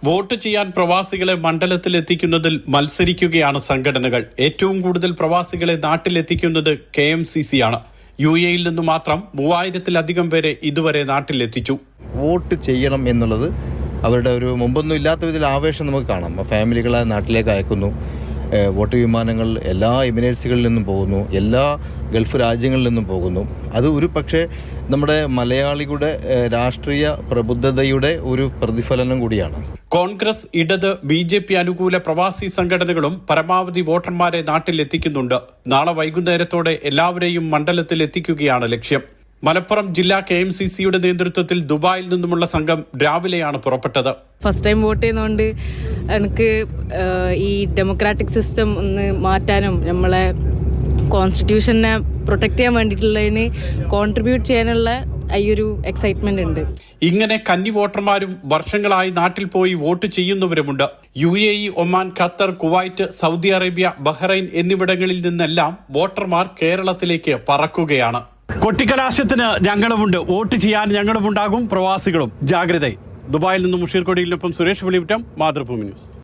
Vote ചെയ്യാൻ പ്രവാസികളെ മണ്ഡലത്തിലെത്തിക്കുന്നതിൽ മത്സരിക്കുകയാണ് സംഘടനകൾ. ഏറ്റവും കൂടുതൽ പ്രവാസികളെ നാട്ടിലെത്തിക്കുന്നത് KMCC ആണ്. UAE നിന്ന് മാത്രം 3000-ലധികം പേരെ ഇതുവരെ നാട്ടിലെത്തിച്ചു. വോട്ട് ചെയ്യണം എന്നുള്ളത് അവരുടെ ഒരു മുമ്പൊന്നും ഇല്ലാത്ത വിധത്തിൽ ആവേശം നമുക്ക് കാണാം. ഫാമിലികളെ നാട്ടിലേക്ക് അയക്കുന്നു. വോട്ട് വിമാനങ്ങൾ എല്ലാ എമിറേറ്റ്സുകളിൽ നിന്നും പോകുന്നു, എല്ലാ ഗൾഫ് രാജ്യങ്ങളിൽ നിന്നും പോകുന്നു. അത് ഒരു പക്ഷേ നമ്മുടെ മലയാളികളുടെ രാഷ്ട്രീയ പ്രബുദ്ധതയുടെ ഒരു പ്രതിഫലനം കൂടിയാണ്. കോൺഗ്രസ്, ഇടത്, BJP അനുകൂല പ്രവാസി സംഘടനകളും പരമാവധി വോട്ടർമാരെ നാട്ടിലെത്തിക്കുന്നുണ്ട്. നാളെ വൈകുന്നേരത്തോടെ എല്ലാവരെയും മണ്ഡലത്തിൽ എത്തിക്കുകയാണ് ലക്ഷ്യം. മലപ്പുറം ജില്ലാ KMCCയുടെ നേതൃത്വത്തിൽ ദുബായിൽ നിന്നുമുള്ള സംഘം രാവിലെയാണ് പുറപ്പെട്ടത്. ഫസ്റ്റ് ടൈം വോട്ട് ചെയ്യുന്നതുകൊണ്ട് എനിക്ക് ഈ ഡെമോക്രാറ്റിക് സിസ്റ്റം ഒന്ന് മാറ്റാനും നമ്മളെ കോൺസ്റ്റിറ്റ്യൂഷനെ പ്രൊട്ടക്ട് ചെയ്യാൻ വേണ്ടിയിട്ടുള്ളതിന് കോൺട്രിബ്യൂട്ട് ചെയ്യാനുള്ള ഈ ഒരു എക്സൈറ്റ്മെന്റ് ഉണ്ട്. ഇങ്ങനെ കന്നി വോട്ടർമാരും വർഷങ്ങളായി നാട്ടിൽ പോയി വോട്ട് ചെയ്യുന്നവരുമുണ്ട്. UAE, Oman, Qatar, Kuwait, Saudi Arabia, Bahrain എന്നിവിടങ്ങളിൽ നിന്നെല്ലാം വോട്ടർമാർ കേരളത്തിലേക്ക് പറക്കുകയാണ്. കൊട്ടിക്കലാശത്തിന് ഞങ്ങളുമുണ്ട്, വോട്ട് ചെയ്യാൻ ഞങ്ങളുമുണ്ടാകും, പ്രവാസികളും ജാഗ്രത. ദുബായിൽ നിന്നും മുഷീർ കൊടിയിലിനൊപ്പം സുരേഷ് വെളിവിറ്റം, മാതൃഭൂമി ന്യൂസ്.